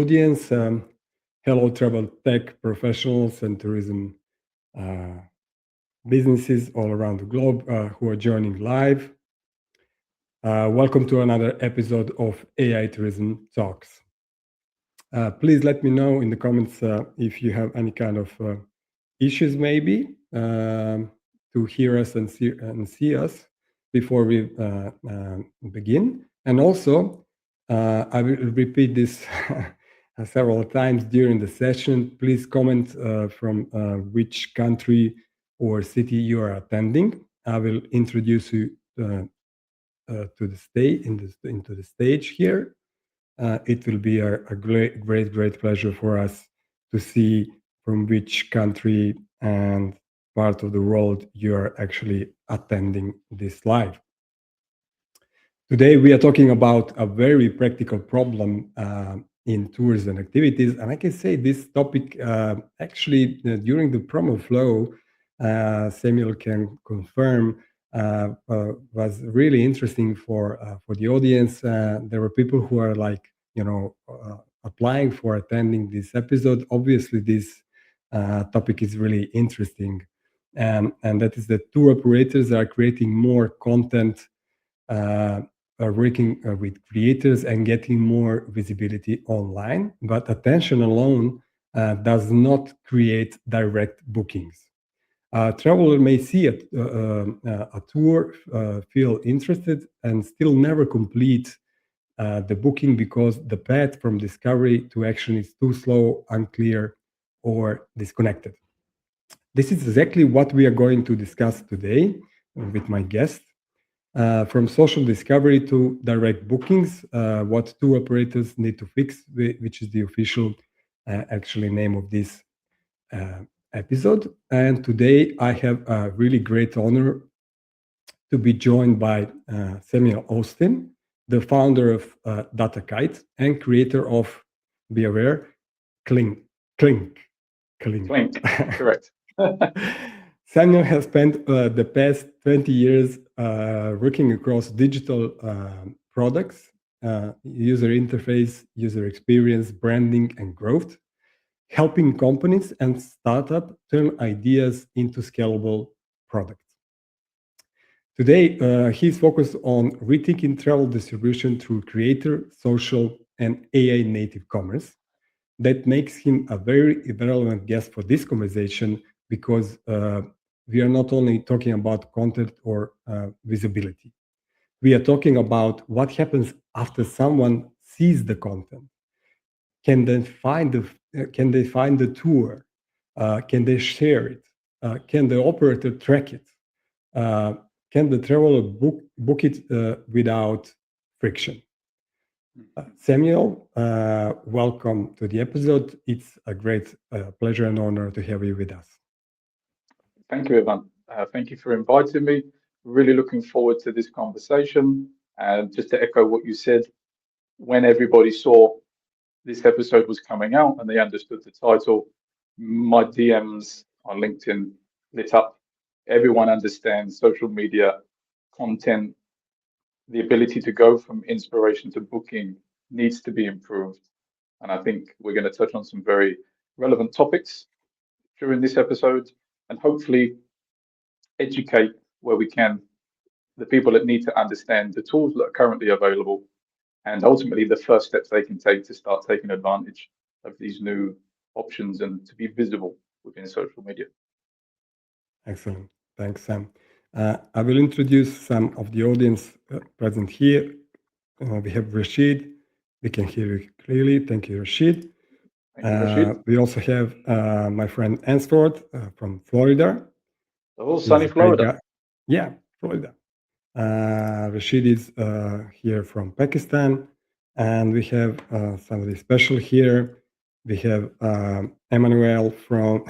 audience. Hello, travel tech professionals and tourism uh, businesses all around the globe who are joining live. Welcome to another episode of AI Tourism Talks. Please let me know in the comments if you have any kind of issues, maybe, to hear us and see us before we begin. And also, I will repeat this several times during the session. Please comment from which country or city you are attending. I will introduce you to the stage into the stage here. It will be a great pleasure for us to see from which country and part of the world you are actually attending this live. Today, we are talking about a very practical problem in tours and activities. And I can say this topic actually during the promo flow, Samuel can confirm, was really interesting for the audience. There were people who are like, applying for attending this episode. Obviously, this topic is really interesting. And that is that tour operators are creating more content, working with creators and getting more visibility online. But attention alone does not create direct bookings. A traveler may see a tour, feel interested, and still never complete the booking because the path from discovery to action is too slow, unclear, or disconnected. This is exactly what we are going to discuss today with my guest. From social discovery to direct bookings, what tour operators need to fix, which is the official actually name of this episode. And today I have a really great honor to be joined by Samuel Austin, the founder of datakyte and creator of, be aware, Clink. Clink, correct. Samuel has spent the past 20 years working across digital products, user interface, user experience, branding, and growth, helping companies and startups turn ideas into scalable products. Today, he's focused on rethinking travel distribution through creator, social, and AI native commerce. That makes him a very relevant guest for this conversation because we are not only talking about content or visibility. We are talking about what happens after someone sees the content. Can they find the tour? Can they share it? Can the operator track it? Can the traveler book it without friction? Samuel, welcome to the episode. It's a great pleasure and honor to have you with us. Thank you, Ivan. Thank you for inviting me. Really looking forward to this conversation. And just to echo what you said, when everybody saw this episode was coming out and they understood the title, my DMs on LinkedIn lit up. Everyone understands social media content. The ability to go from inspiration to booking needs to be improved. And I think we're going to touch on some very relevant topics during this episode and hopefully educate where we can the people that need to understand the tools that are currently available and ultimately the first steps they can take to start taking advantage of these new options and to be visible within social media. Excellent. Thanks, Sam. I will introduce some of the audience present here. We have Rashid. We can hear you clearly. Thank you, Rashid. Thank you, Rashid. We also have my friend Ansford from Florida. Oh, sunny Florida. Yeah, Florida. Rashid is here from Pakistan. And we have somebody special here. We have Emmanuel from,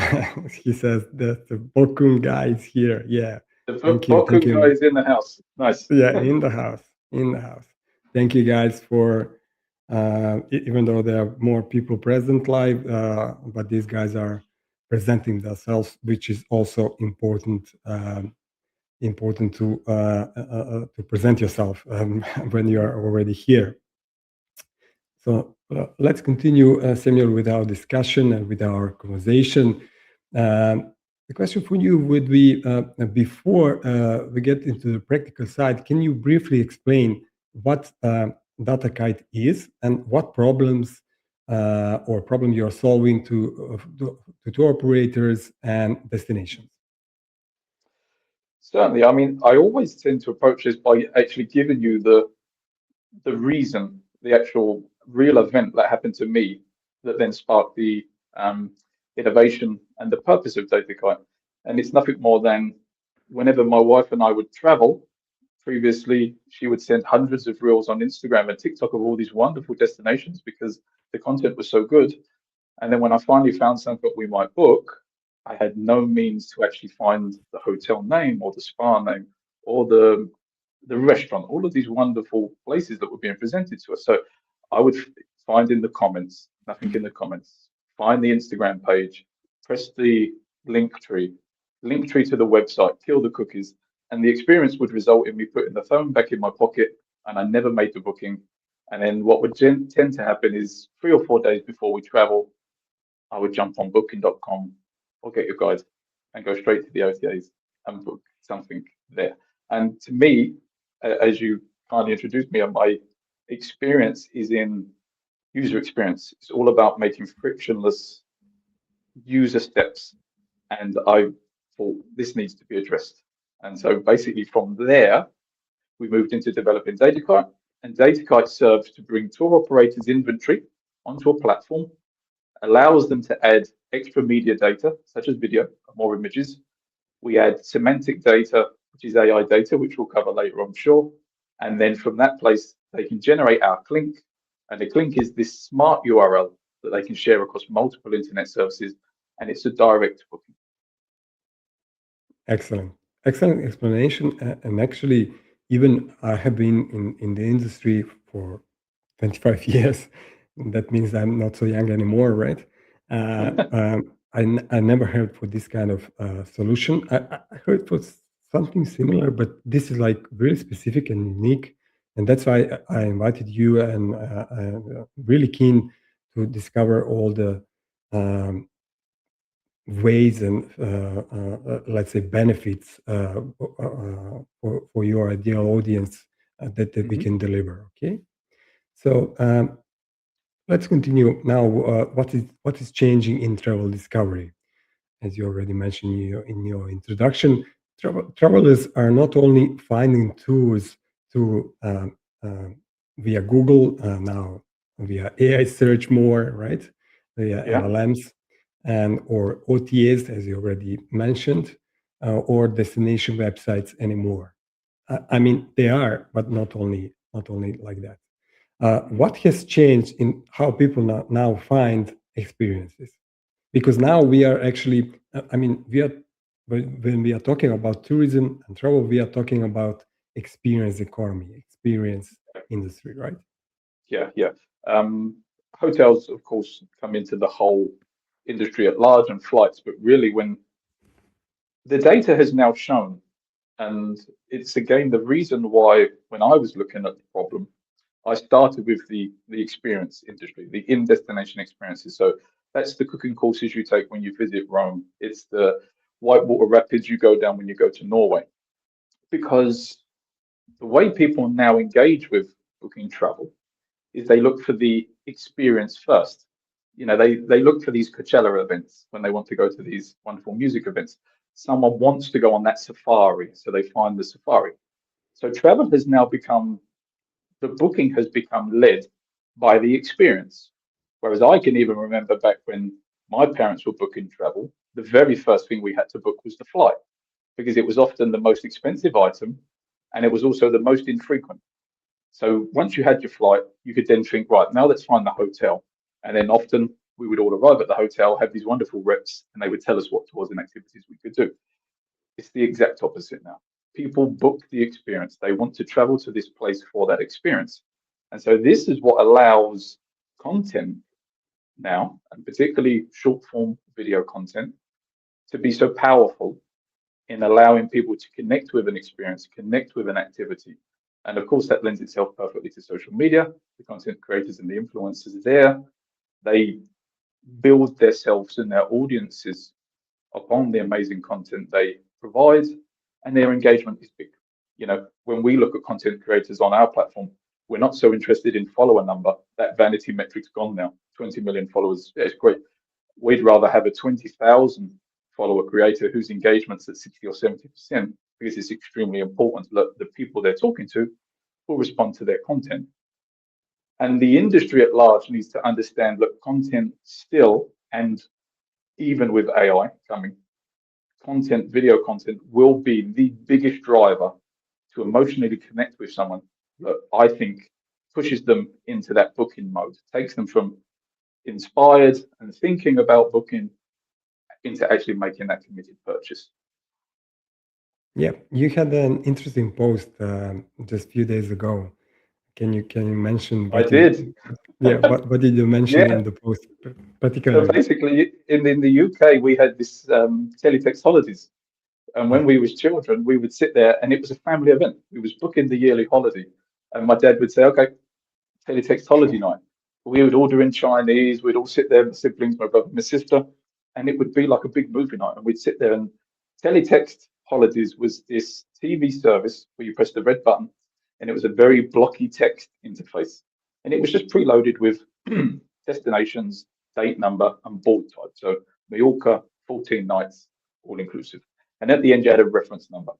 he says that the Bokun guy is here. Yeah. The Bokun guy is in the house. Nice. Yeah, in the house. Thank you guys for, even though there are more people present live, but these guys are presenting themselves, which is also important to present yourself when you are already here. So Let's continue, Samuel, with our discussion and with our conversation. The question for you would be, before we get into the practical side, can you briefly explain what datakyte is and what problems or problem you're solving to tour operators and destinations? Certainly. I mean, I always tend to approach this by actually giving you the reason, the actual real event that happened to me that then sparked the innovation and the purpose of datakyte. And it's nothing more than whenever my wife and I would travel, previously she would send hundreds of reels on Instagram and TikTok of all these wonderful destinations because the content was so good. And then when I finally found something we might book, I had no means to actually find the hotel name or the spa name or the restaurant, all of these wonderful places that were being presented to us. So I would find in the comments, nothing in the comments, find the Instagram page, press the link tree to the website, kill the cookies, and the experience would result in me putting the phone back in my pocket and I never made the booking. And then what would tend to happen is 3 or 4 days before we travel, I would jump on booking.com or get your guide and go straight to the OTAs and book something there. And to me, as you kindly introduced me, my experience is in user experience. It's all about making frictionless user steps. And I thought this needs to be addressed. And so basically from there, we moved into developing datakyte. And datakyte serves to bring tour operators' inventory onto a platform, allows them to add extra media data, such as video, more images. We add semantic data, which is AI data, which we'll cover later, I'm sure. And then from that place, they can generate our CLNK. And the CLNK is this smart URL that they can share across multiple internet services. And it's a direct booking. Excellent. Excellent explanation. And actually, even I have been in the industry for 25 years. That means I'm not so young anymore, right? I never heard for this kind of solution. I heard for something similar, but this is like really specific and unique. And that's why I invited you, and I'm really keen to discover all the um, ways and let's say benefits for your ideal audience that we can deliver. Okay, so let's continue now. What is changing in travel discovery? As you already mentioned in your introduction, travelers are not only finding tours to via Google now, via AI search more, right? Via Yeah. LLMs and or OTAs, as you already mentioned, or destination websites anymore. I mean, they are, but not only like that. What has changed in how people now find experiences? Because now we are actually, I mean, when we are talking about tourism and travel, we are talking about experience economy, experience industry, right? Yeah. Hotels, of course, come into the whole industry at large and flights, but really when the data has now shown, and it's again the reason why when I was looking at the problem, I started with the experience industry, the in-destination experiences. So that's the cooking courses you take when you visit Rome. It's the whitewater rapids you go down when you go to Norway. Because the way people now engage with booking travel is they look for the experience first. You know, they look for these Coachella events when they want to go to these wonderful music events. Someone wants to go on that safari, so they find the safari. So travel has now become, the booking has become led by the experience. Whereas I can even remember back when my parents were booking travel, the very first thing we had to book was the flight because it was often the most expensive item and it was also the most infrequent. So once you had your flight, you could then think, right, now let's find the hotel. And then often we would all arrive at the hotel, have these wonderful reps, and they would tell us what tours and activities we could do. It's the exact opposite now. People book the experience. They want to travel to this place for that experience. And so this is what allows content now, and particularly short form video content, to be so powerful in allowing people to connect with an experience, connect with an activity. And of course, that lends itself perfectly to social media. The content creators and the influencers there, they build themselves and their audiences upon the amazing content they provide, and their engagement is big. When we look at content creators on our platform, we're not so interested in follower number. That vanity metric's gone now. 20 million followers, yeah, it's great. We'd rather have a 20,000 follower creator whose engagement's at 60 or 70%, because it's extremely important that the people they're talking to will respond to their content. And the industry at large needs to understand that content still, and even with AI coming, video content will be the biggest driver to emotionally connect with someone that I think pushes them into that booking mode, takes them from inspired and thinking about booking into actually making that committed purchase. Yeah, you had an interesting post just a few days ago. Can you mention I what did. what did you mention Yeah. in the post So particularly? basically, in the UK, we had this teletext holidays. And when we was children, we would sit there, and it was a family event. We was booking the yearly holiday, and my dad would say, "Okay, teletext holiday night." We would order in Chinese. We'd all sit there, my siblings, my brother, my sister, and it would be like a big movie night. And we'd sit there, and teletext holidays was this TV service where you press the red button, and it was a very blocky text interface, and it was just preloaded with destinations, date number, and board type. So Mallorca, 14 nights, all inclusive. And at the end, you had a reference number.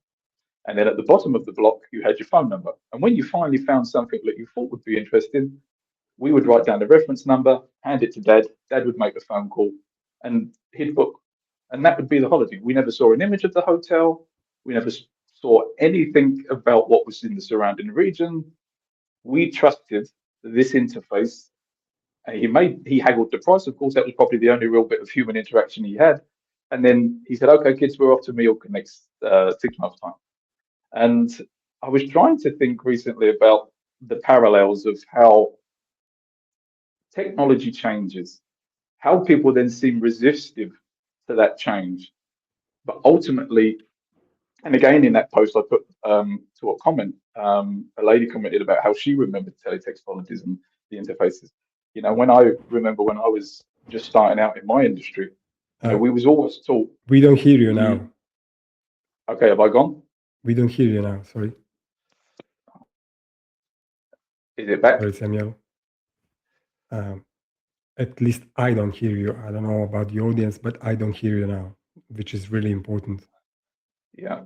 And then at the bottom of the block, you had your phone number. And when you finally found something that you thought would be interesting, we would write down the reference number, hand it to Dad. Dad would make the phone call, and he'd book. And that would be the holiday. We never saw an image of the hotel. We never saw anything about what was in the surrounding region. We trusted this interface. And he haggled the price. Of course, that was probably the only real bit of human interaction he had. And then he said, "Okay, kids, we're off to Mallorca next 6 months' time." And I was trying to think recently about the parallels of how technology changes, how people then seem resistive to that change. But ultimately, and again in that post, I put to a comment, a lady commented about how she remembered teletext holidays and the interfaces. When I remember when I was just starting out in my industry, we was always taught. We don't hear you now. Okay, have I gone? We don't hear you now. Sorry. Is it back? Sorry, Samuel. At least I don't hear you. I don't know about the audience, but I don't hear you now, which is really important. Yeah.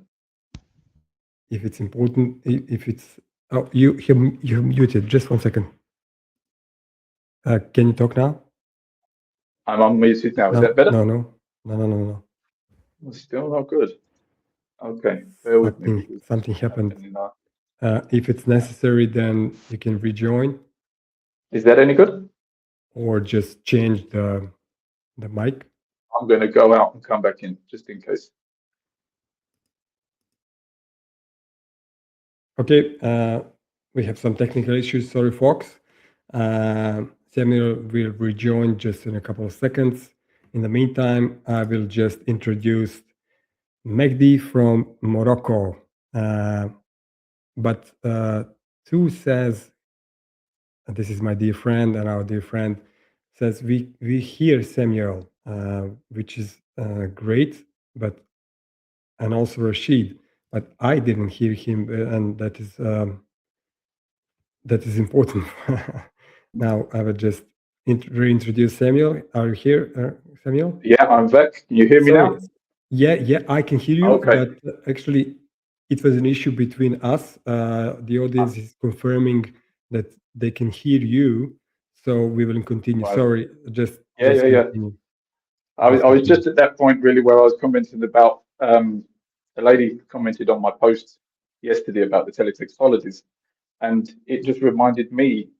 If it's important, if it's you're muted. Just 1 second. Can you talk now? I'm unmuted now. Is that better? No. Still not good. Okay, bear with me. Something happened. If it's necessary, then you can rejoin. Is that any good? Or just change the mic. I'm going to go out and come back in just in case. Okay, we have some technical issues. Sorry, folks. Samuel will rejoin just in a couple of seconds. In the meantime, I will just introduce Mehdi from Morocco. But Tu says, and this is my dear friend and our dear friend, says we hear Samuel, which is great, and also Rashid, but I didn't hear him, and that is important. Now I will just reintroduce Samuel. Are you here, Samuel? Yeah, I'm back. Can you hear me now? Yeah, I can hear you. Okay. But actually, it was an issue between us. The audience is confirming that they can hear you, so we will continue. Right. Sorry, just Yeah. continue. I was just at that point really where I was commenting about a lady commented on my post yesterday about the teletext holidays, and it just reminded me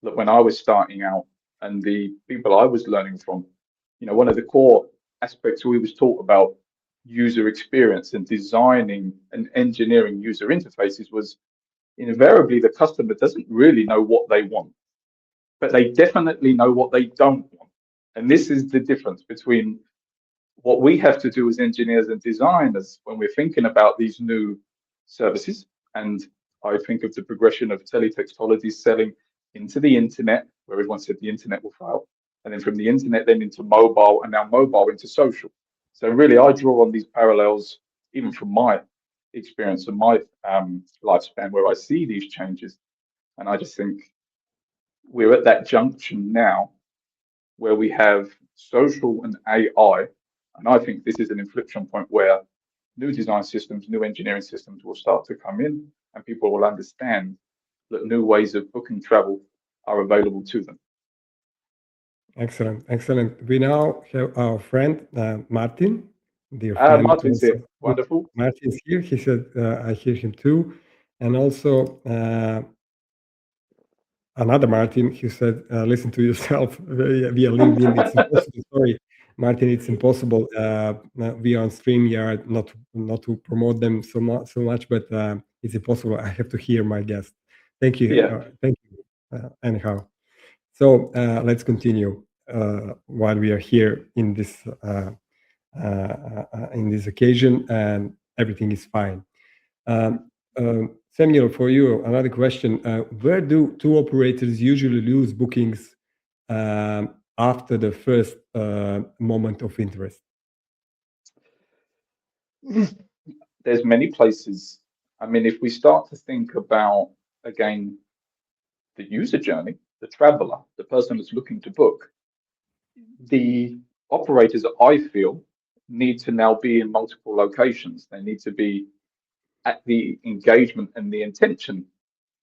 that when I was starting out and the people I was learning from, one of the core aspects we was taught about user experience and designing and engineering user interfaces was invariably the customer doesn't really know what they want, but they definitely know what they don't want. And this is the difference between what we have to do as engineers and designers when we're thinking about these new services. And I think of the progression of teletextology selling into the internet, where everyone said the internet will fail, and then from the internet then into mobile, and now mobile into social. So really, I draw on these parallels, even from my experience and my lifespan, where I see these changes, and I just think we're at that junction now where we have social and AI, and I think this is an inflection point where new design systems, new engineering systems will start to come in, and people will understand that new ways of booking travel are available to them. Excellent, excellent. We now have our friend Martin, dear friend. Martin's Also, here. Wonderful. Martin's here. He said, I hear him too. And also another Martin who said, listen to yourself via LinkedIn. It's impossible. Sorry, Martin, it's impossible. We are on StreamYard, not to promote them so much, but it's impossible. I have to hear my guest. Thank you. Yeah. Thank you. Anyhow, so let's continue while we are here in this occasion, and everything is fine. Samuel, for you, another question. Where do tour operators usually lose bookings after the first moment of interest? There's many places. I mean, if we start to think about, again, the user journey, the traveler, the person that's looking to book, the operators, I feel, need to now be in multiple locations. They need to be at the engagement and the intention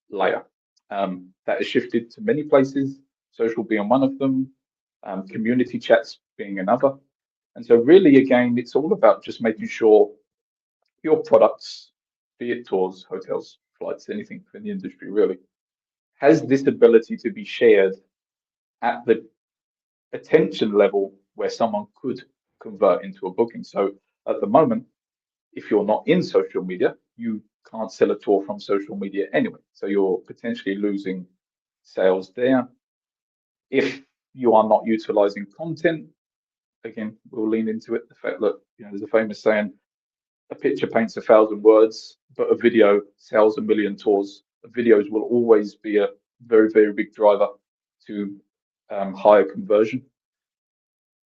layer. That has shifted to many places, social being one of them, community chats being another. And so really, again, it's all about just making sure your products, be it tours, hotels, flights, anything in the industry really, has this ability to be shared at the attention level where someone could convert into a booking. So at the moment, if you're not in social media, you can't sell a tour from social media anyway. So you're potentially losing sales there. If you are not utilizing content, again, we'll lean into it. The fact that, there's a famous saying, a picture paints 1,000 words, but a video sells 1,000,000 tours. Videos will always be a very, very big driver to higher conversion.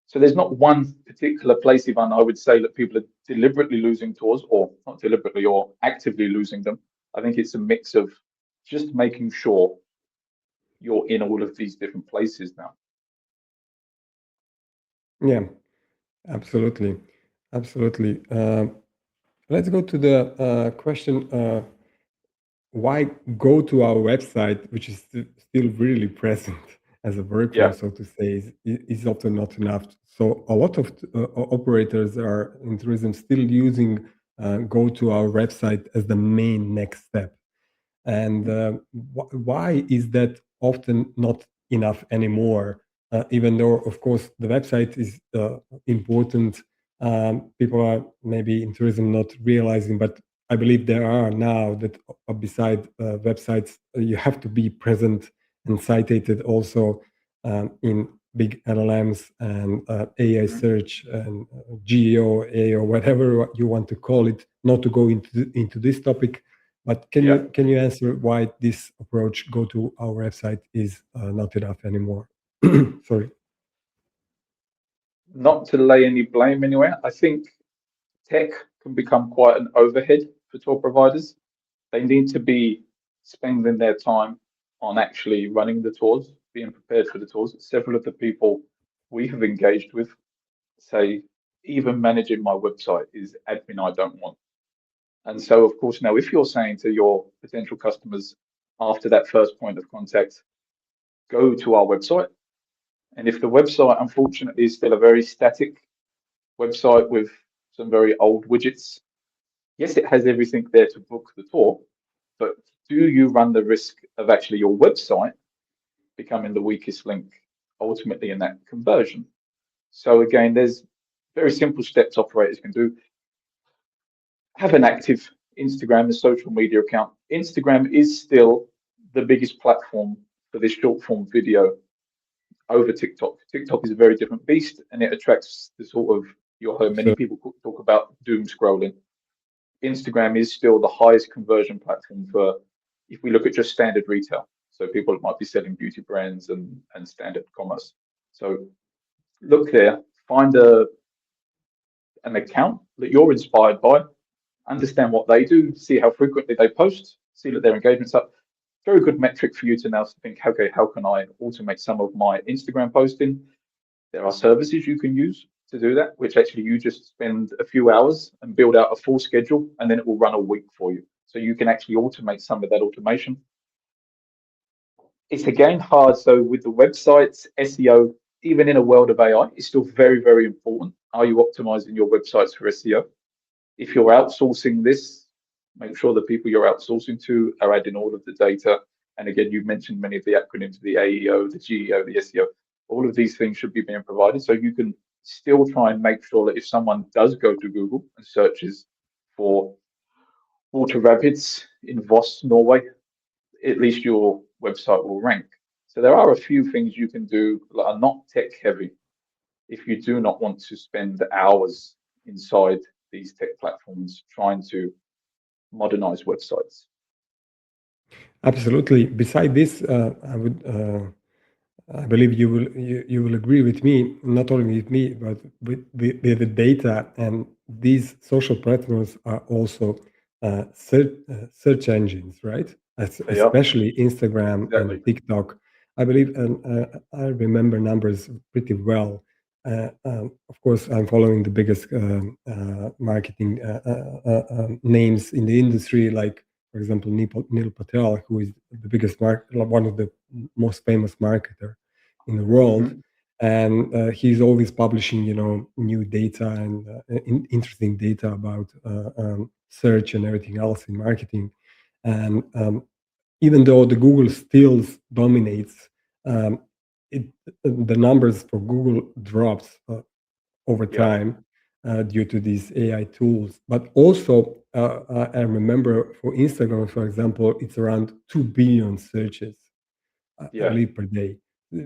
So there's not one particular place, Ivan, I would say that people are deliberately losing tours, or not deliberately, or actively losing them. I think it's a mix of just making sure you're in all of these different places now. Yeah, absolutely. Absolutely. Let's go to the question, why go to our website, which is still really present as a workflow, so to say, is often not enough. So a lot of operators are in tourism still using go to our website as the main next step. And why is that often not enough anymore? Even though, of course, the website is important, people are maybe in tourism not realizing, but I believe there are now that beside websites, you have to be present and cited also in big LLMs and AI search and GEO, AO, whatever you want to call it. Not to go into this topic, but can you answer why this approach, go to our website, is not enough anymore? Sorry. Not to lay any blame anywhere, I think tech can become quite an overhead for tour providers. They need to be spending their time on actually running the tours, being prepared for the tours. Several of the people we have engaged with say, even managing my website is admin I don't want. And so, of course, now if you're saying to your potential customers after that first point of contact, go to our website, and if the website, unfortunately, is still a very static website with some very old widgets, yes, it has everything there to book the tour, but do you run the risk of actually your website becoming the weakest link ultimately in that conversion? So again, there's very simple steps operators can do. Have an active Instagram and social media account. Instagram is still the biggest platform for this short form video over TikTok. TikTok is a very different beast, and it attracts the sort of, you'll hear many people talk about doom scrolling. Instagram is still the highest conversion platform for if we look at just standard retail. So people might be selling beauty brands and standard commerce. So look there, find an account that you're inspired by, understand what they do, see how frequently they post, see that their engagement's up. Very good metric for you to now think, okay, how can I automate some of my Instagram posting? There are services you can use to do that, which actually you just spend a few hours and build out a full schedule, and then it will run a week for you. So you can actually automate some of that automation. It's again hard. So with the websites, SEO, even in a world of AI, is still very, very important. Are you optimizing your websites for SEO? If you're outsourcing this, make sure the people you're outsourcing to are adding all of the data. And again, you mentioned many of the acronyms, the AEO, the GEO, the SEO. All of these things should be being provided. So you can still try and make sure that if someone does go to Google and searches for water rapids in Voss, Norway, at least your website will rank. So there are a few things you can do that are not tech heavy if you do not want to spend hours inside these tech platforms trying to modernize websites. Absolutely. Beside this, I believe you will agree with me, not only with me, but with the data. And these social platforms are also search engines, right? They are. Especially Instagram Exactly. and TikTok. I believe, and I remember numbers pretty well. Of course, I'm following the biggest marketing names in the industry, like, for example, Neil Patel, who is the biggest one of the most famous marketer in the world, and he's always publishing, new data and interesting data about search and everything else in marketing. And even though the Google still dominates, the numbers for Google drops over time due to these AI tools. But also, I remember for Instagram, for example, it's around 2 billion searches, I believe, per day,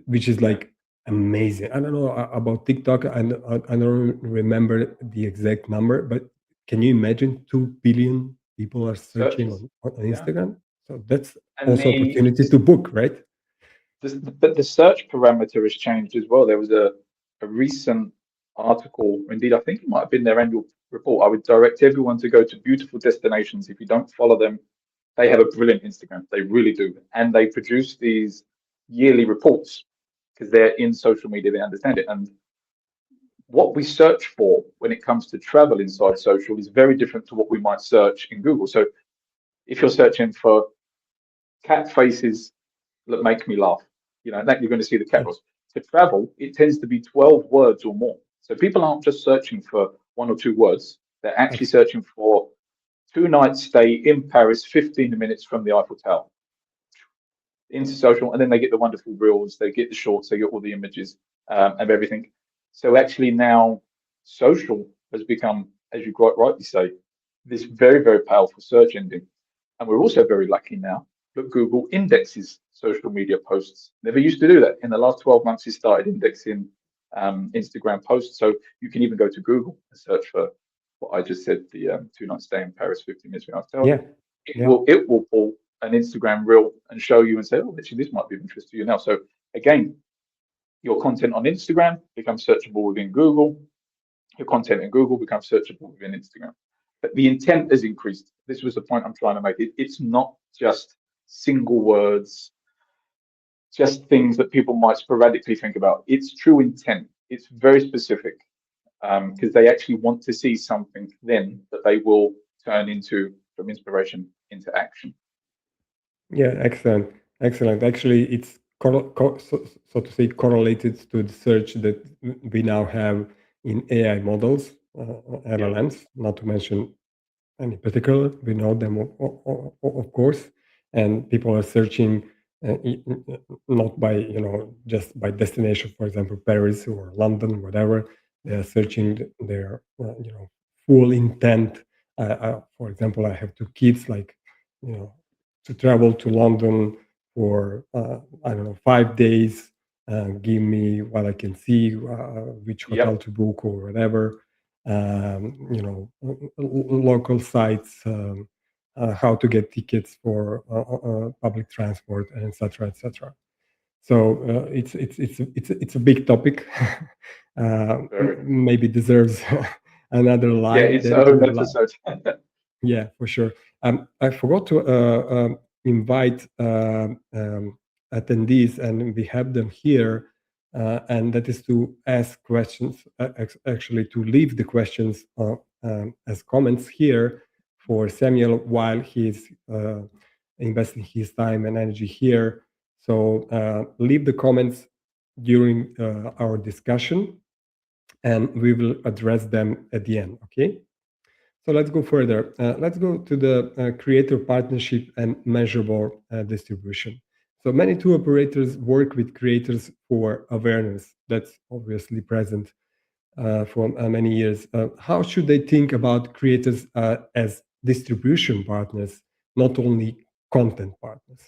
which is like amazing. I don't know about TikTok. I don't remember the exact number, but can you imagine 2 billion people are searching on Instagram? So that's And also opportunity to book, right? the search parameter has changed as well. There was a recent article, indeed, I think it might have been their annual report. I would direct everyone to go to beautiful destinations. If you don't follow them, they have a brilliant Instagram. They really do. And they produce these yearly reports because they're in social media, they understand it. And what we search for when it comes to travel inside social is very different to what we might search in Google. So if you're searching for cat faces that make me laugh, that you're going to see the cat rolls. To travel, it tends to be 12 words or more. So people aren't just searching for 1 or 2 words. They're actually searching for 2-night stay in Paris, 15 minutes from the Eiffel Tower. Into social, and then they get the wonderful reels, they get the shorts, they get all the images of everything. So actually now social has become, as you quite rightly say, this very, very powerful search engine. And we're also very lucky now that Google indexes social media posts. Never used to do that. In the last 12 months, it started indexing Instagram posts. So you can even go to Google and search for what I just said, the 2-night stay in Paris, 15 minutes from Eiffel Tower. It will pull an Instagram reel and show you and say, oh, actually, this might be of interest to you now. So again, your content on Instagram becomes searchable within Google. Your content in Google becomes searchable within Instagram. But the intent has increased. This was the point I'm trying to make. It's not just single words, just things that people might sporadically think about. It's true intent. It's very specific because they actually want to see something then that they will turn into, from inspiration into action. Yeah, excellent. Actually, it's so to say correlated to the search that we now have in AI models, LLMs, not to mention any particular. We know them, of course, and people are searching not by, just by destination, for example, Paris or London, whatever. They are searching their, full intent. For example, I have 2 kids, like, to travel to London for, I don't know, 5 days, give me what I can see, which hotel to book or whatever, local sites, how to get tickets for public transport, and etc., etc. So it's a big topic. Maybe deserves another Yeah, live, its own dedicated live. episode. Yeah, for sure. I forgot to invite attendees, and we have them here. And that is to ask questions, actually to leave the questions as comments here for Samuel while he's investing his time and energy here. So leave the comments during our discussion, and we will address them at the end, okay? So let's go further. Let's go to the creator partnership and measurable distribution. So many tour operators work with creators for awareness. That's obviously present for many years. How should they think about creators as distribution partners, not only content partners?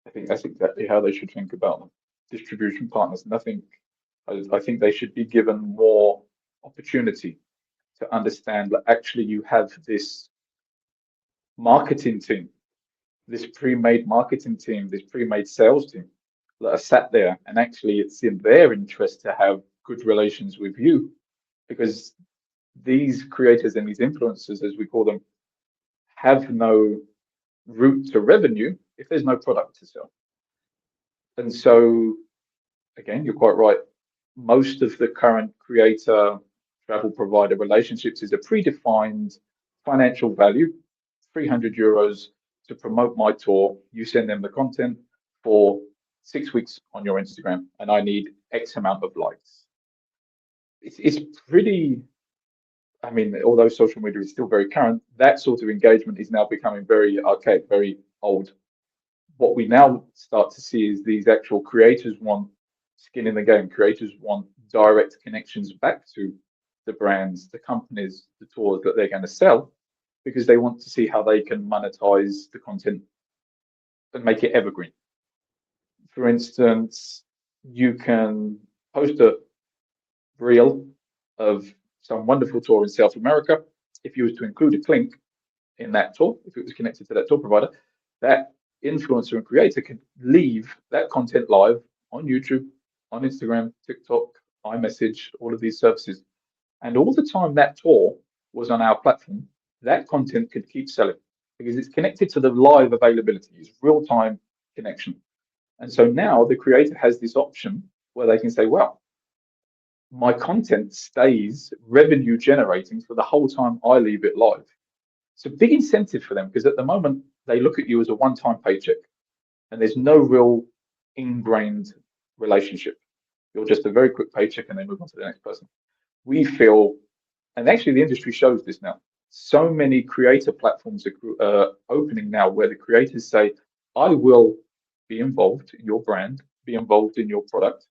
I think that's exactly how they should think about them. Distribution partners. And I think they should be given more opportunity to understand that actually you have this marketing team, this pre-made marketing team, this pre-made sales team that are sat there, and actually it's in their interest to have good relations with you, because these creators and these influencers, as we call them, have no route to revenue if there's no product to sell. And so, again, you're quite right. Most of the current creator travel provider relationships is a predefined financial value, 300 euros to promote my tour. You send them the content for 6 weeks on your Instagram, and I need X amount of likes. It's pretty, I mean, although social media is still very current, that sort of engagement is now becoming very archaic, very old. What we now start to see is these actual creators want skin in the game. Creators want direct connections back to the brands, the companies, the tours that they're going to sell, because they want to see how they can monetize the content and make it evergreen. For instance, you can post a reel of some wonderful tour in South America. If you was to include a link in that tour, if it was connected to that tour provider, that influencer and creator can leave that content live on YouTube, on Instagram, TikTok, iMessage, all of these services. And all the time that tour was on our platform, that content could keep selling because it's connected to the live availability, it's real-time connection. And so now the creator has this option where they can say, well, my content stays revenue generating for the whole time I leave it live. It's a big incentive for them because at the moment they look at you as a one-time paycheck and there's no real ingrained relationship. You're just a very quick paycheck and they move on to the next person. We feel, and actually the industry shows this now, so many creator platforms are opening now where the creators say, I will be involved in your brand, be involved in your product,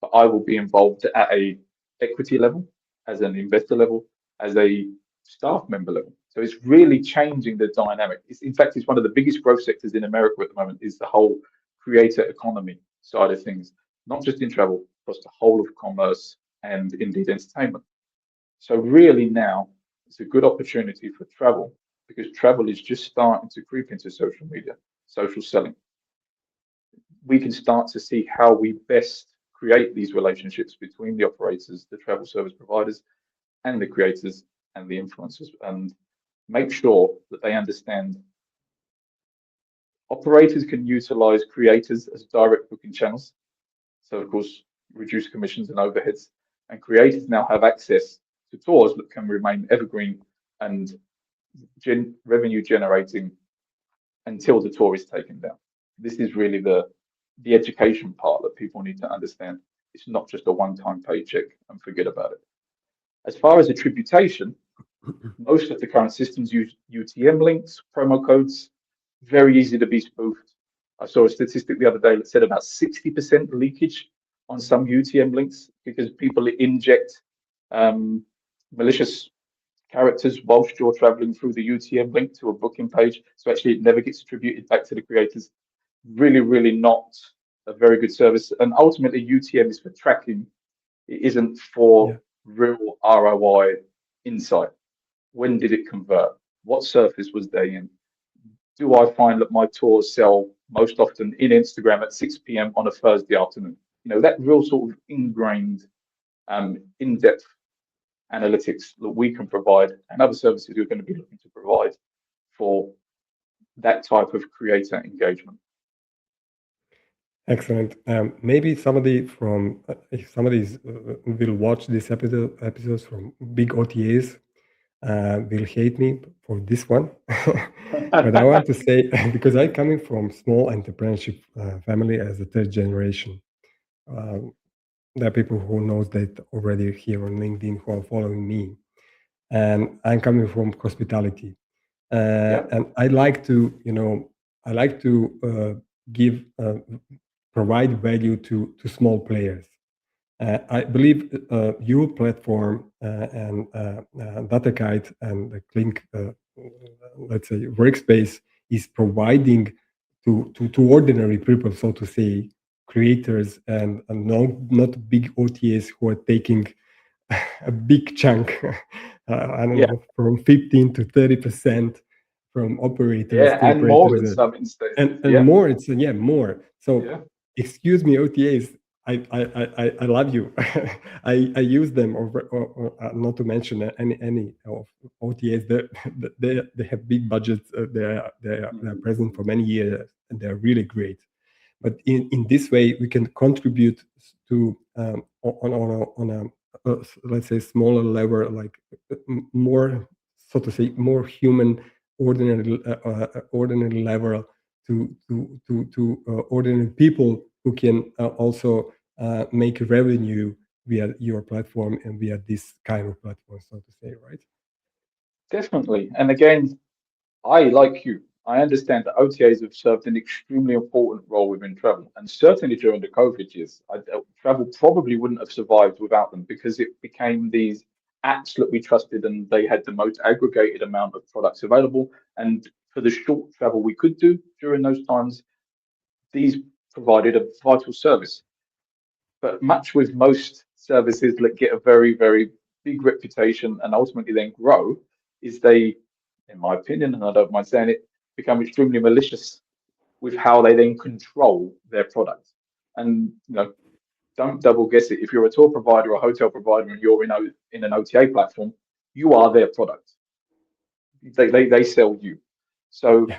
but I will be involved at a equity level, as an investor level, as a staff member level. So it's really changing the dynamic. In fact, it's one of the biggest growth sectors in America at the moment is the whole creator economy side of things, not just in travel, across the whole of commerce and indeed entertainment. So really now it's a good opportunity for travel because travel is just starting to creep into social media, social selling. We can start to see how we best create these relationships between the operators, the travel service providers, and the creators and the influencers, and make sure that they understand operators can utilize creators as direct booking channels. So of course, reduce commissions and overheads, and creators now have access to tours that can remain evergreen and revenue generating until the tour is taken down. This is really the education part that people need to understand. It's not just a one-time paycheck and forget about it. As far as attribution, most of the current systems use UTM links, promo codes, very easy to be spoofed. I saw a statistic the other day that said about 60% leakage on some UTM links because people inject malicious characters whilst you're traveling through the UTM link to a booking page. So actually it never gets attributed back to the creators. Really, really not a very good service. And ultimately UTM is for tracking. It isn't for real ROI insight. When did it convert? What surface was they in? Do I find that my tours sell most often in Instagram at 6 p.m. on a Thursday afternoon? That real sort of ingrained, in-depth analytics that we can provide and other services we're going to be looking to provide for that type of creator engagement. Excellent. Maybe somebody from if somebody will watch this episodes from big OTAs will hate me for this one, but I want to say because I'm coming from small entrepreneurship family as a third generation. Uh, there are people who knows that already here on LinkedIn who are following me, and I'm coming from hospitality, Yeah, and I like to give provide value to small players. I believe your platform and datakyte and the Clink, let's say, workspace is providing to ordinary people, so to say, creators and not big OTAs who are taking a big chunk, I don't yeah, know, from 15 to 30% from operators yeah, to and more operators, in some instances. and more. It's more. So, Yeah, excuse me, OTAs. I love you. I use them, not to mention any of OTAs. They have big budgets. They are present for many years, and they're really great. But in this way, we can contribute to on a let's say smaller level, like more, so to say, more human, ordinary level to ordinary people who can also make revenue via your platform and via this kind of platform, so to say, right? definitely. And again, I, like you, I understand that OTAs have served an extremely important role within travel, and certainly during the COVID years, travel probably wouldn't have survived without them because it became these apps that we trusted, and they had the most aggregated amount of products available. And for the short travel we could do during those times, these provided a vital service. But much with most services that get a very, very big reputation and ultimately then grow, is they, in my opinion, and I don't mind saying it, become extremely malicious with how they then control their product. And don't double guess it. If you're a tour provider or a hotel provider and you're in an OTA platform, you are their product. They sell you. So Yeah,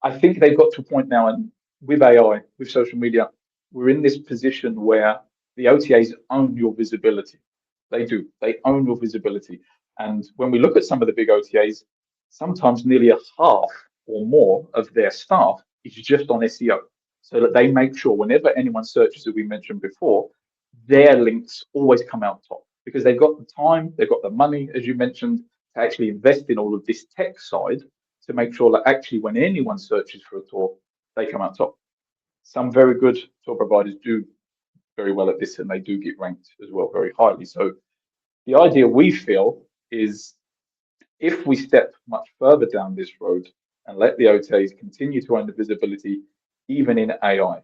I think they've got to a point now, and with AI, with social media, we're in this position where the OTAs own your visibility. They do. They own your visibility. And when we look at some of the big OTAs, sometimes nearly a half or more of their staff is just on SEO. So that they make sure whenever anyone searches, as we mentioned before, their links always come out top because they've got the time, they've got the money, as you mentioned, to actually invest in all of this tech side to make sure that actually when anyone searches for a tour, they come out top. Some very good tour providers do very well at this and they do get ranked as well very highly. So the idea we feel is if we step much further down this road and let the OTAs continue to own the visibility, even in AI,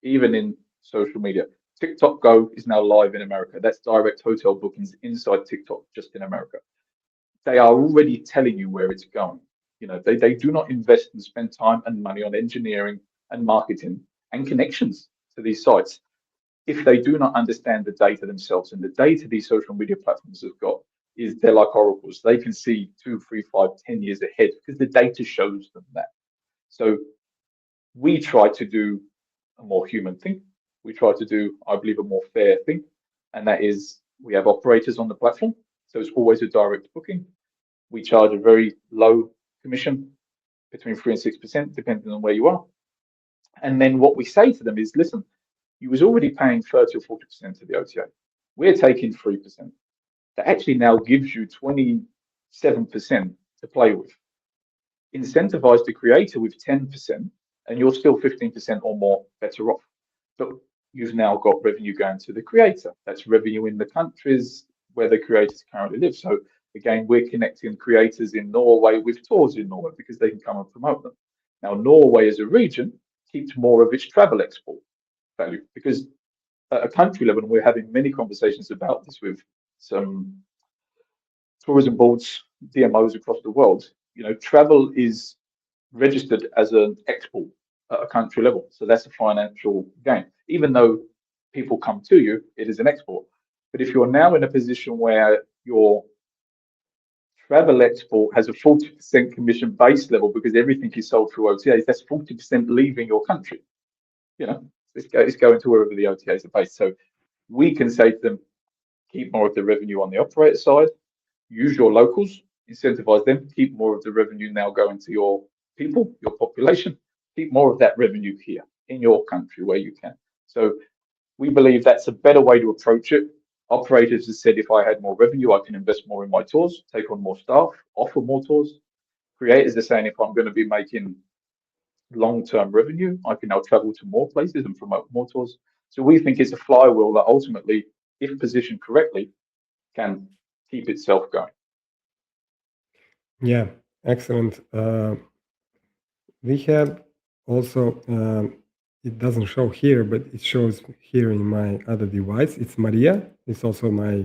even in social media. TikTok Go is now live in America. That's direct hotel bookings inside TikTok just in America. They are already telling you where it's going. They do not invest and spend time and money on engineering and marketing and connections to these sites if they do not understand the data themselves. And the data these social media platforms have got is they're like oracles. They can see 2, 3, 5, 10 years ahead because the data shows them that. So we try to do a more human thing. We try to do, I believe, a more fair thing. And that is we have operators on the platform. So it's always a direct booking. We charge a very low commission, between 3 and 6%, depending on where you are. And then what we say to them is, listen, you was already paying 30 or 40% to the OTA. We're taking 3%. That actually now gives you 27% to play with. Incentivize the creator with 10%, and you're still 15% or more better off. But you've now got revenue going to the creator. That's revenue in the countries where the creators currently live. So again, we're connecting creators in Norway with tours in Norway because they can come and promote them. Now, Norway as a region keeps more of its travel export value because at a country level, and we're having many conversations about this with some tourism boards, DMOs across the world, travel is registered as an export at a country level. So that's a financial gain. Even though people come to you, it is an export. But if you're now in a position where your travel export has a 40% commission base level because everything is sold through OTAs, that's 40% leaving your country. It's going to wherever the OTAs are based. So we can say to them, keep more of the revenue on the operator side, use your locals, incentivize them, keep more of the revenue now going to your people, your population, keep more of that revenue here in your country where you can. So we believe that's a better way to approach it. Operators have said, if I had more revenue, I can invest more in my tours, take on more staff, offer more tours. Creators are saying, if I'm going to be making long-term revenue, I can now travel to more places and promote more tours. So we think it's a flywheel that ultimately, if positioned correctly, can keep itself going. Yeah, excellent. We have also, it doesn't show here, but it shows here in my other device. It's Maria. It's also my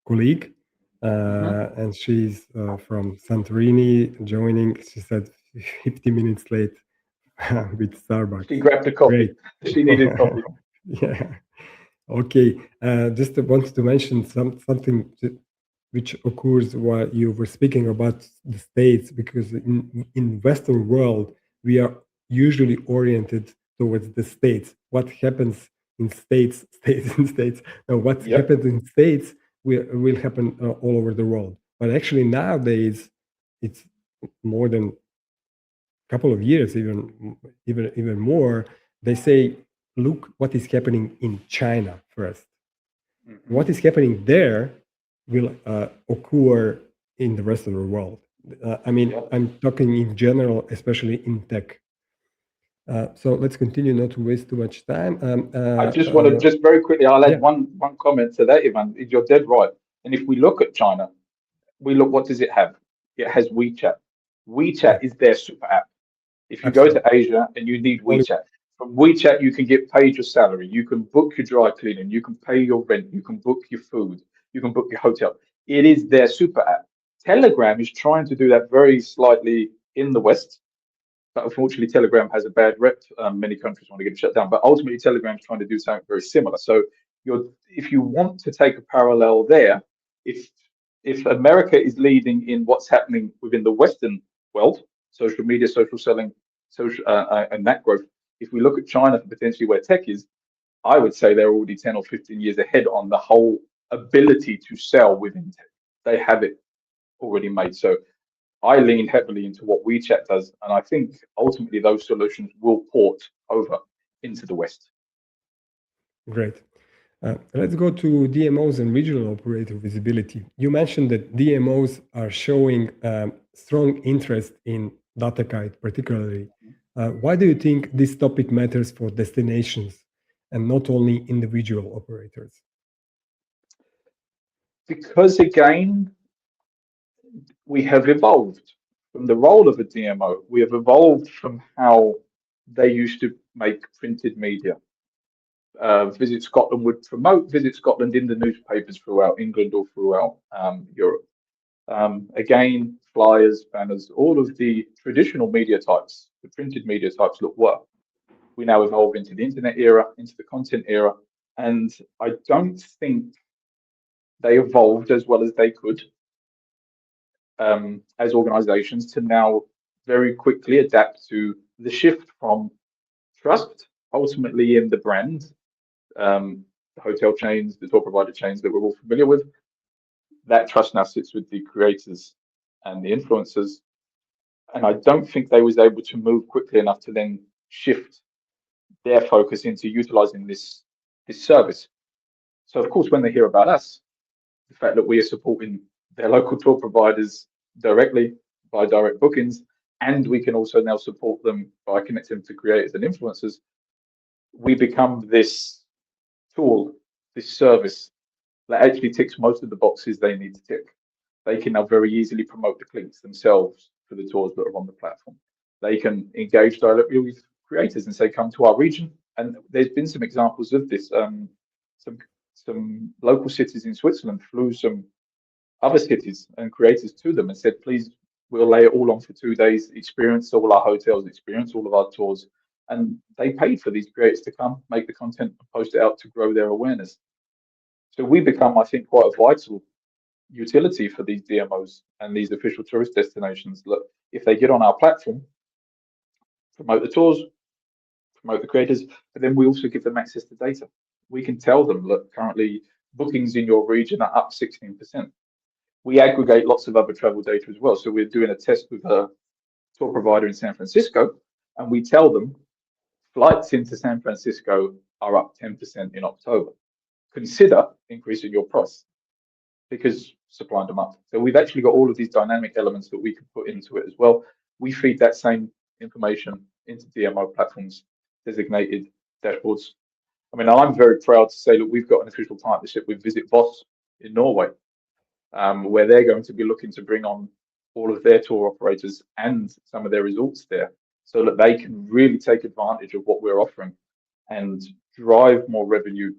colleague. And she's from Santorini joining. She said 50 minutes late with Starbucks. She grabbed a coffee. Great. She needed coffee. Yeah. Okay. Just wanted to mention something which occurs while you were speaking about the States, because in Western world, we are usually oriented towards the States. What happens in States, states in States. Now, what happens in States will happen all over the world. But actually nowadays, it's more than a couple of years, even more. They say, look what is happening in China first. What is happening there will occur in the rest of the world. I'm talking in general, especially in tech. So let's continue, not to waste too much time. I just want to just very quickly, I'll add one comment to that, Ivan. You're dead right. And if we look at China, what does it have? It has WeChat. WeChat is their super app. If you go to Asia and you need WeChat, from WeChat you can get paid your salary, you can book your dry cleaning, you can pay your rent, you can book your food, you can book your hotel. It is their super app. Telegram is trying to do that very slightly in the West, but unfortunately Telegram has a bad rep. Many countries want to get it shut down, but ultimately Telegram is trying to do something very similar. So if you want to take a parallel there, if America is leading in what's happening within the Western world, social media, social selling, and that growth, if we look at China for potentially where tech is, I would say they're already 10 or 15 years ahead on the whole ability to sell within tech. They have it already made. So I lean heavily into what WeChat does, and I think ultimately those solutions will port over into the West. Great. Let's go to DMOs and regional operator visibility. You mentioned that DMOs are showing strong interest in datakyte, particularly. Why do you think this topic matters for destinations and not only individual operators? Because again, we have evolved from the role of a DMO. We have evolved from how they used to make printed media. Visit Scotland would promote Visit Scotland in the newspapers throughout England or throughout Europe. Again, flyers, banners, all of the traditional media types, the printed media types look well. We now evolve into the internet era, into the content era, and I don't think they evolved as well as they could as organizations to now very quickly adapt to the shift from trust ultimately in the brand, the hotel chains, the tour provider chains that we're all familiar with. That trust now sits with the creators and the influencers. And I don't think they was able to move quickly enough to then shift their focus into utilizing this service. So of course, when they hear about us, the fact that we are supporting their local tour providers directly by direct bookings, and we can also now support them by connecting them to creators and influencers, we become this tool, this service that actually ticks most of the boxes they need to tick. They can now very easily promote the clicks themselves for the tours that are on the platform. They can engage directly with creators and say, come to our region. And there's been some examples of this. Some local cities in Switzerland flew some other cities and creators to them and said, please We'll lay it all on for 2 days, experience all our hotels, experience all of our tours. And they paid for these creators to come, make the content, and post it out to grow their awareness. So we become, I think, quite a vital utility for these DMOs and these official tourist destinations. Look, if they get on our platform, promote the tours, promote the creators, but then we also give them access to data. We can tell them, look, currently bookings in your region are up 16%. We aggregate lots of other travel data as well. So we're doing a test with a tour provider in San Francisco, and we tell them flights into San Francisco are up 10% in October. Consider increasing your price because supply and demand. So we've actually got all of these dynamic elements that we can put into it as well. We feed that same information into DMO platforms, designated dashboards. I mean, I'm very proud to say that we've got an official partnership with Visit Voss in Norway, where they're going to be looking to bring on all of their tour operators and some of their resorts there so that they can really take advantage of what we're offering and drive more revenue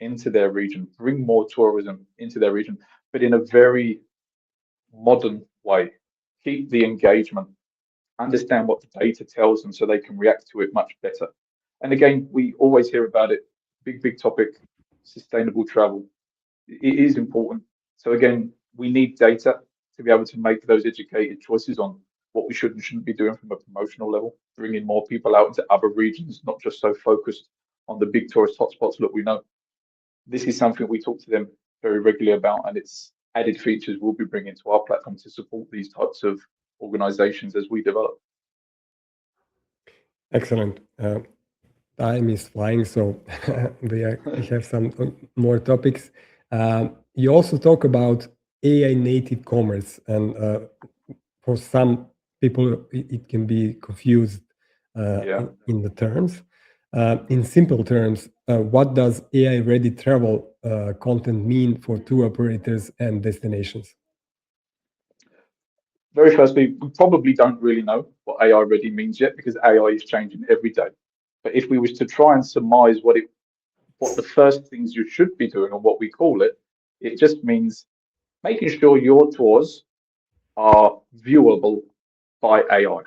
into their region, bring more tourism into their region, but in a very modern way. Keep the engagement, understand what the data tells them so they can react to it much better. And again, we always hear about it, big topic, sustainable travel. It is important. So again, we need data to be able to make those educated choices on what we should and shouldn't be doing from a promotional level, bringing more people out into other regions, not just so focused on the big tourist hotspots that we know. This is something we talk to them very regularly about, and it's added features we'll be bringing to our platform to support these types of organizations as we develop. Excellent. Time is flying, so we have some more topics. You also talk about AI native commerce, and for some people, it can be confused in the terms. In simple terms, what does AI ready travel content mean for tour operators and destinations? Very firstly, we probably don't really know what AI ready means yet because AI is changing every day. But if we was to try and surmise what the first things you should be doing and what we call it, it just means making sure your tours are viewable by AI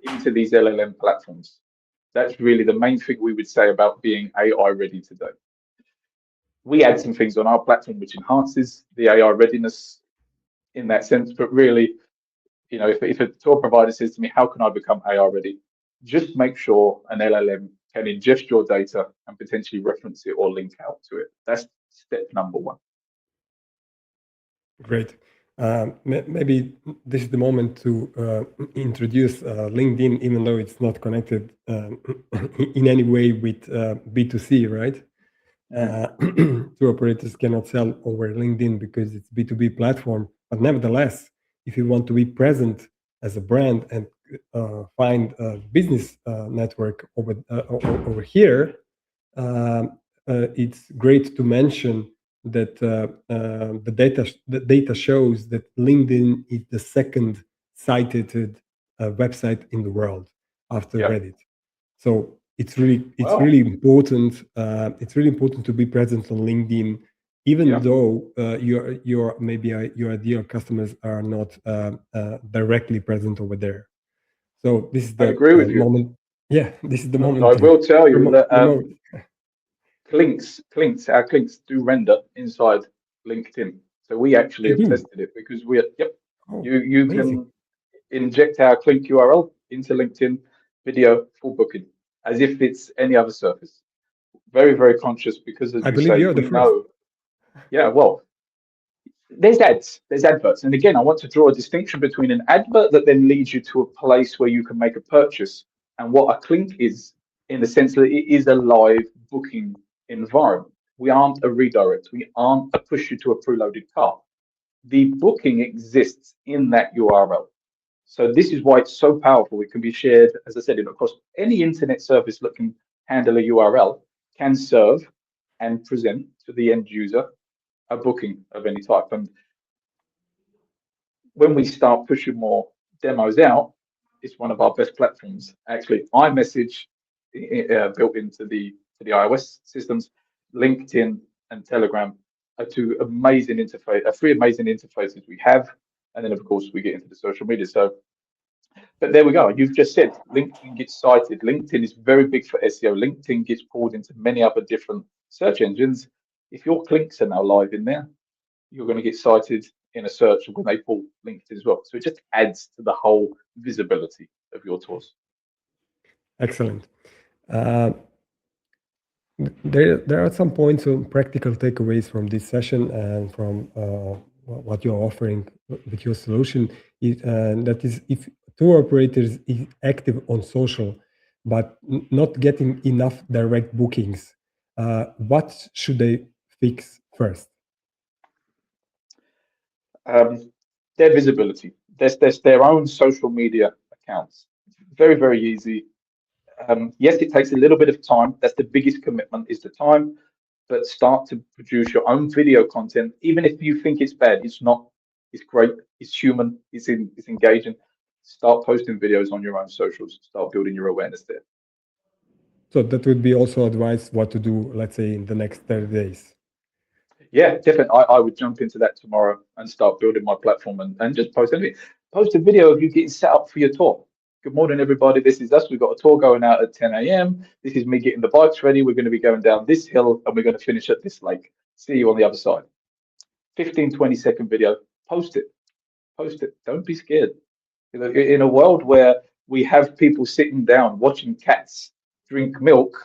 into these LLM platforms. That's really the main thing we would say about being AI ready today. We add some things on our platform which enhances the AI readiness in that sense, but really, you know, if a tour provider says to me, how can I become AI ready? Just make sure an LLM can ingest your data and potentially reference it or link out to it. That's step number one. Great. Maybe this is the moment to introduce LinkedIn, even though it's not connected in any way with B2C, right? Tour operators cannot sell over LinkedIn because it's B2B platform. But nevertheless, if you want to be present as a brand and find a business network over here, it's great to mention that the data shows that LinkedIn is the second cited website in the world after Reddit. So it's really important. It's really important to be present on LinkedIn, even though your ideal customers are not directly present over there. So this is the moment. Yeah, this is the moment. I will tell you that our clinks do render inside LinkedIn. So we actually have tested it because you can inject our clink URL into LinkedIn video full booking as if it's any other service. Very conscious because as we say, we know. Yeah, well, there's ads, there's adverts. And again, I want to draw a distinction between an advert that then leads you to a place where you can make a purchase and what a clink is, in the sense that it is a live booking environment. We aren't a redirect. We aren't a push you to a preloaded cart. The booking exists in that URL. So this is why it's so powerful. It can be shared, as I said, across any internet service that can handle a URL, can serve and present to the end user a booking of any type. And when we start pushing more demos out, it's one of our best platforms. Actually, iMessage built into the iOS systems, LinkedIn and Telegram are three amazing interfaces we have. And then, of course, we get into the social media. So, but there we go. You've just said LinkedIn gets cited. LinkedIn is very big for SEO. LinkedIn gets pulled into many other different search engines. If your clinks are now live in there, you're going to get cited in a search when they pull LinkedIn as well. So it just adds to the whole visibility of your tours. Excellent. Uh, there are some points on practical takeaways from this session and from what you're offering with your solution. That is, if tour operators is active on social, but not getting enough direct bookings, what should they fix first? Their visibility. There's their own social media accounts. Very, very easy. Yes, it takes a little bit of time. That's the biggest commitment is the time. But start to produce your own video content, even if you think it's bad. It's not. It's great. It's human. It's engaging. Start posting videos on your own socials. Start building your awareness there. So that would be also advice what to do, let's say, in the next 30 days. Yeah, definitely. I would jump into that tomorrow and start building my platform and just post anything. Post a video of you getting set up for your tour. Good morning, everybody. This is us. We've got a tour going out at 10 a.m. This is me getting the bikes ready. We're going to be going down this hill and we're going to finish at this lake. See you on the other side. 15, 20-second video. Post it. Post it. Don't be scared. In a world where we have people sitting down watching cats drink milk,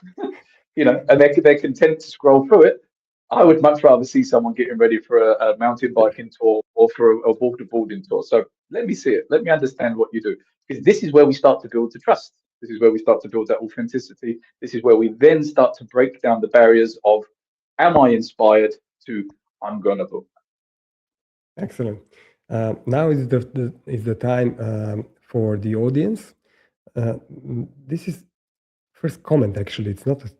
and they're content to scroll through it. I would much rather see someone getting ready for a mountain biking tour or for a boarding tour. So let me see it. Let me understand what you do. Because this is where we start to build the trust. This is where we start to build that authenticity. This is where we then start to break down the barriers of, am I inspired, to I'm going to book. Excellent. Now is the time for the audience. This is first comment, actually. It's not a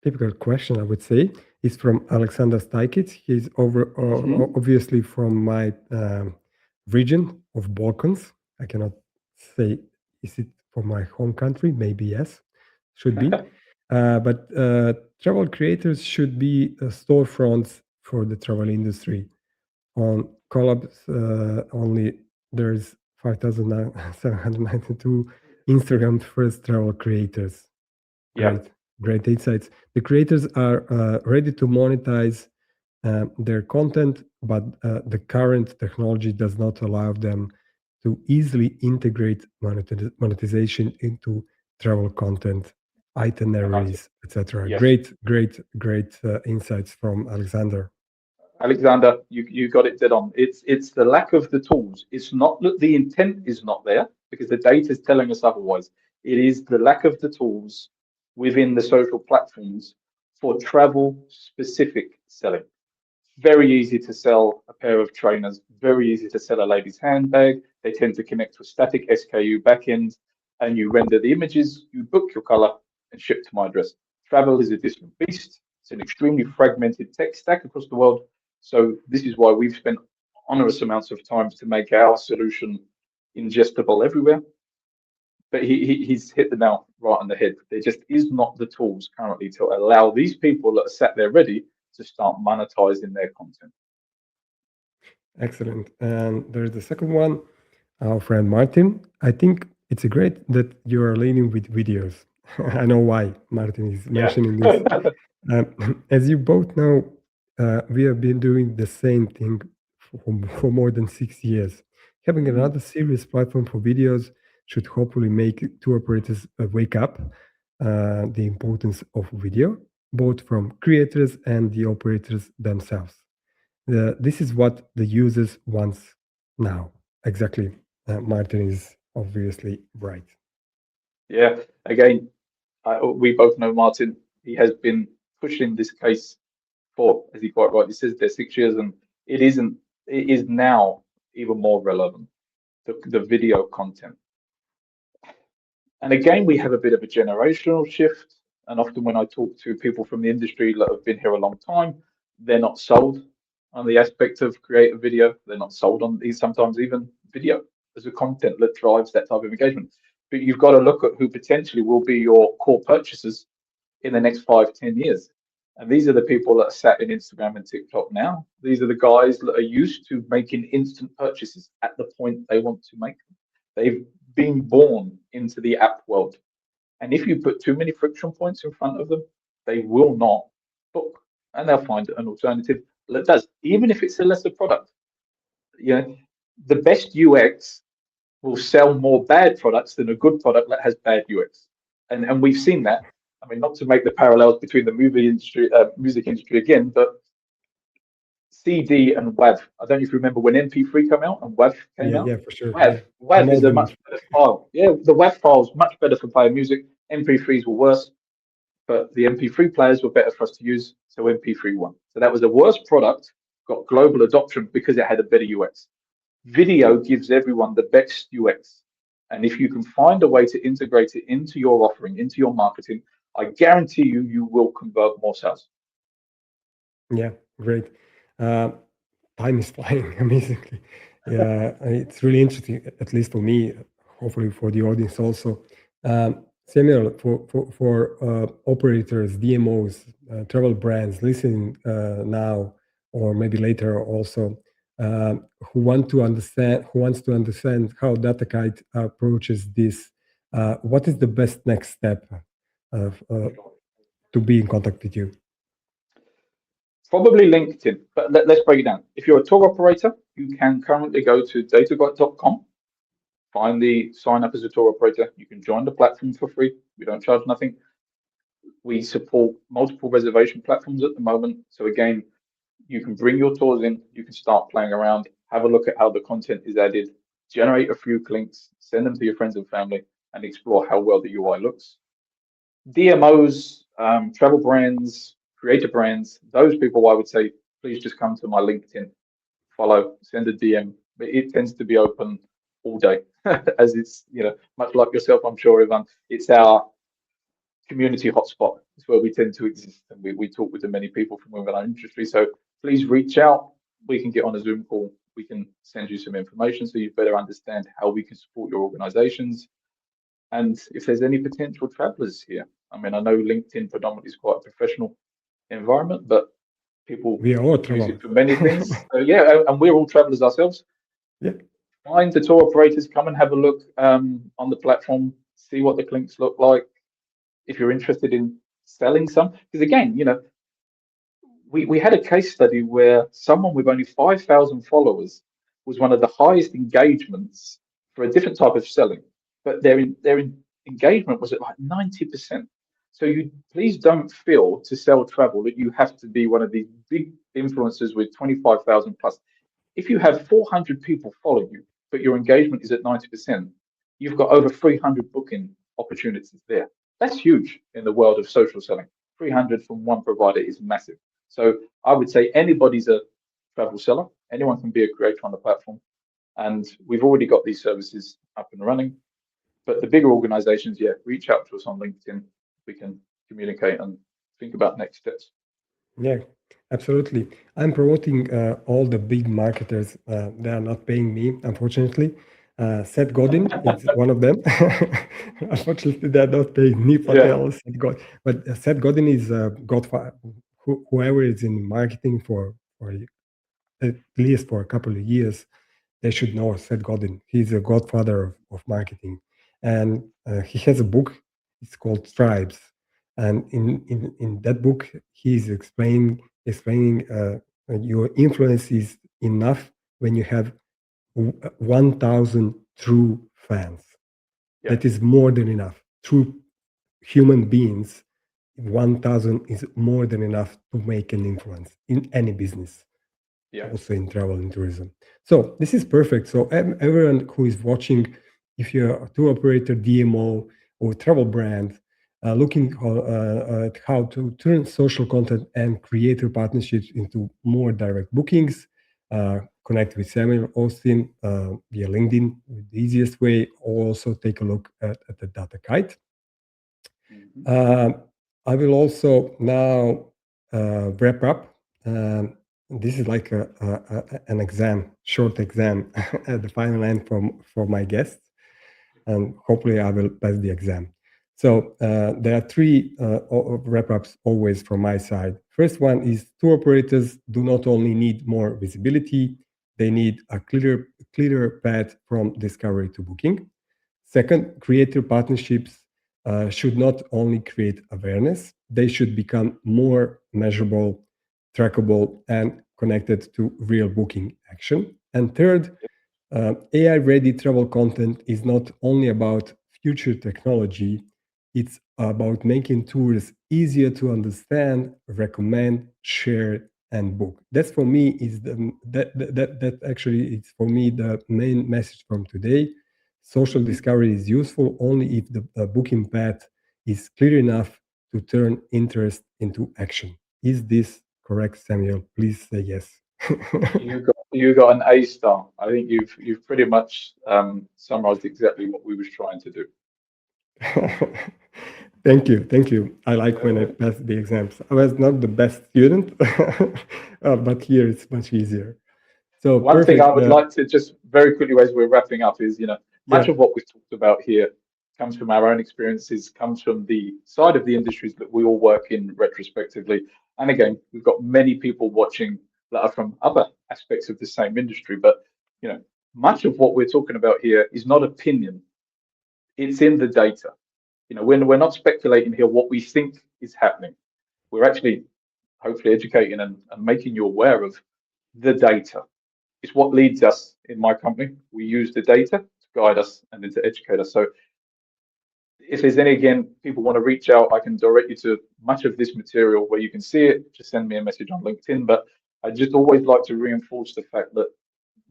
typical question, I would say. It's from Alexander Stajkic. He's obviously from my region of Balkans. I cannot say, is it from my home country? Maybe yes, should be. But travel creators should be storefronts for the travel industry. On Collabs, only there's 5,792 Instagram first travel creators. Great insights. The creators are ready to monetize their content, but the current technology does not allow them to easily integrate monetization into travel content, itineraries, etc. Yes. Great insights from Alexander. Alexander, you got it dead on. It's the lack of the tools. It's not that the intent is not there because the data is telling us otherwise. It is the lack of the tools within the social platforms for travel specific selling. Very easy to sell a pair of trainers, very easy to sell a lady's handbag. They tend to connect to a static SKU backend and you render the images, you book your color and ship to my address. Travel is a different beast. It's an extremely fragmented tech stack across the world. So this is why we've spent onerous amounts of time to make our solution ingestible everywhere. But he's hit the nail right on the head. There just is not the tools currently to allow these people that are sat there ready to start monetizing their content. Excellent. And there's the second one, our friend Martin. I think it's great that you are leading with videos. I know why Martin is mentioning this. As you both know, we have been doing the same thing for more than 6 years. Having another serious platform for videos should hopefully make tour operators wake up the importance of video, both from creators and the operators themselves. This is what the users want now. Exactly. Martin is obviously right. Yeah. Again, we both know Martin. He has been pushing this case for, as he quite rightly says, there's 6 years, and it is now even more relevant, the video content. And again, we have a bit of a generational shift. And often when I talk to people from the industry that have been here a long time, they're not sold on the aspect of creative video. They're not sold on these, sometimes even video as a content that drives that type of engagement. But you've got to look at who potentially will be your core purchasers in the next 5, 10 years. And these are the people that are sat in Instagram and TikTok now. These are the guys that are used to making instant purchases at the point they want to make them. They've been born into the app world. And if you put too many friction points in front of them, they will not book, and they'll find an alternative that does, even if it's a lesser product. You know, the best UX will sell more bad products than a good product that has bad UX. And we've seen that. I mean, not to make the parallels between the music industry again, but CD and WAV. I don't know if you remember when MP3 came out and WAV came out. Yeah, for sure. WAV, Yeah. I'm WAV is old a enough. much better file. Yeah, the WAV file's much better for playing music. MP3s were worse, but the MP3 players were better for us to use, so MP3 won. So that was the worst product, got global adoption because it had a better UX. Video gives everyone the best UX. And if you can find a way to integrate it into your offering, into your marketing, I guarantee you, you will convert more sales. Yeah, great. Uh, Time is flying amazingly. Yeah, it's really interesting, at least for me, hopefully for the audience also. Samuel, for operators, DMOs, travel brands listening now or maybe later also, who wants to understand how DataKite approaches this, what is the best next step to be in contact with you? Probably LinkedIn, but let's break it down. If you're a tour operator, you can currently go to datakyte.com, find the sign up as a tour operator. You can join the platform for free. We don't charge nothing. We support multiple reservation platforms at the moment. So again, you can bring your tours in, you can start playing around, have a look at how the content is added, generate a few links, send them to your friends and family, and explore how well the UI looks. DMOs, travel brands, creator brands, those people, I would say, please just come to my LinkedIn, follow, send a DM. But it tends to be open all day, as it's, much like yourself, I'm sure, Ivan, it's our community hotspot. It's where we tend to exist, and we talk with the many people from within our industry. So please reach out. We can get on a Zoom call. We can send you some information so you better understand how we can support your organizations. And if there's any potential travelers here, I mean, I know LinkedIn predominantly is quite a professional environment, but people We are all use travel. it for many things. So yeah, and we're all travelers ourselves. Yeah. Find the tour operators, come and have a look on the platform, see what the links look like. If you're interested in selling some, because again, we had a case study where someone with only 5,000 followers was one of the highest engagements for a different type of selling, but their engagement was at like 90%. So you please don't feel to sell travel that you have to be one of these big influencers with 25,000 plus. If you have 400 people follow you, but your engagement is at 90%, you've got over 300 booking opportunities there. That's huge in the world of social selling. 300 from one provider is massive. So I would say anybody's a travel seller. Anyone can be a creator on the platform. And we've already got these services up and running. But the bigger organizations, yeah, reach out to us on LinkedIn. We can communicate and think about next steps. Yeah, absolutely. I'm promoting all the big marketers. They are not paying me, unfortunately. Seth Godin is one of them. Unfortunately, they're not paying me, Patel, Seth Godin. But Seth Godin is godfather. Whoever is in marketing for at least for a couple of years, they should know Seth Godin. He's a godfather of marketing. And he has a book, it's called Tribes. And in that book, he's explaining your influence is enough when you have 1,000 true fans. Yeah. That is more than enough. True human beings, 1,000 is more than enough to make an influence in any business. Yeah. Also in travel and tourism. So this is perfect. So everyone who is watching, if you're a tour operator, DMO, or travel brand, looking at how to turn social content and creator partnerships into more direct bookings, connect with Samuel Austin via LinkedIn, the easiest way. Also take a look at the DataKite. I will also now wrap up. This is like an exam, short exam at the final end for my guests, and hopefully I will pass the exam. So there are three wrap-ups always from my side. First one is tour operators do not only need more visibility, they need a clearer path from discovery to booking. Second, creator partnerships should not only create awareness, they should become more measurable, trackable, and connected to real booking action. And third, AI-ready travel content is not only about future technology, it's about making tours easier to understand, recommend, share, and book. That's for me is that actually it's for me the main message from today. Social discovery is useful only if the booking path is clear enough to turn interest into action. Is this correct, Samuel? Please say yes. You got an A star. I think you've pretty much summarized exactly what we was trying to do. Thank you, thank you. I like when I pass the exams. I was not the best student, but here it's much easier. So One thing perfect. I would like to just very quickly as we're wrapping up is, much Yeah, of what we've talked about here comes from our own experiences, comes from the side of the industries that we all work in retrospectively. And again, we've got many people watching that are from other aspects of the same industry. But, much of what we're talking about here is not opinion. It's in the data. We're not speculating here what we think is happening. We're actually hopefully educating and making you aware of the data. It's what leads us in my company. We use the data to guide us and then to educate us. So if there's any, again, people want to reach out, I can direct you to much of this material where you can see it. Just send me a message on LinkedIn. But I just always like to reinforce the fact that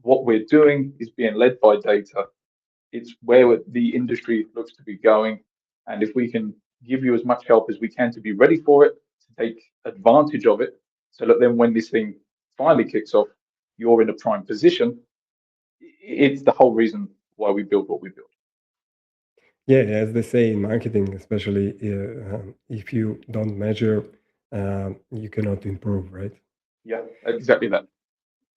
what we're doing is being led by data. It's where the industry looks to be going. And if we can give you as much help as we can to be ready for it, to take advantage of it, so that then when this thing finally kicks off, you're in a prime position. It's the whole reason why we build what we build. yeah. As they say in marketing, especially if you don't measure, you cannot improve, right? Yeah, exactly that.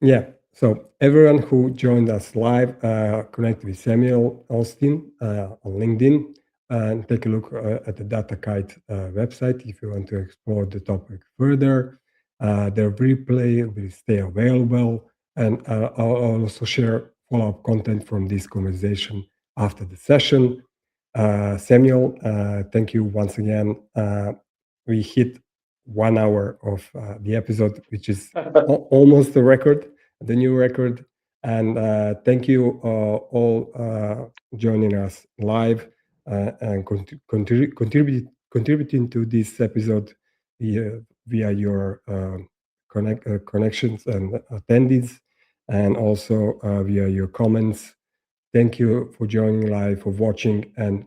Yeah. So everyone who joined us live, connect with Samuel Austin on LinkedIn and take a look at the datakyte website if you want to explore the topic further. The replay will stay available, and I'll also share follow-up content from this conversation after the session. Samuel, thank you once again. We hit 1 hour of the episode, which is almost the record, the new record. And thank you all joining us live and contributing to this episode via your connections and attendees, and also via your comments. Thank you for joining live, for watching, and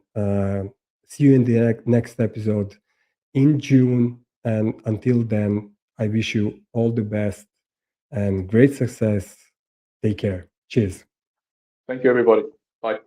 see you in the next episode in June. And until then, I wish you all the best and great success. Take care. Cheers. Thank you, everybody. Bye.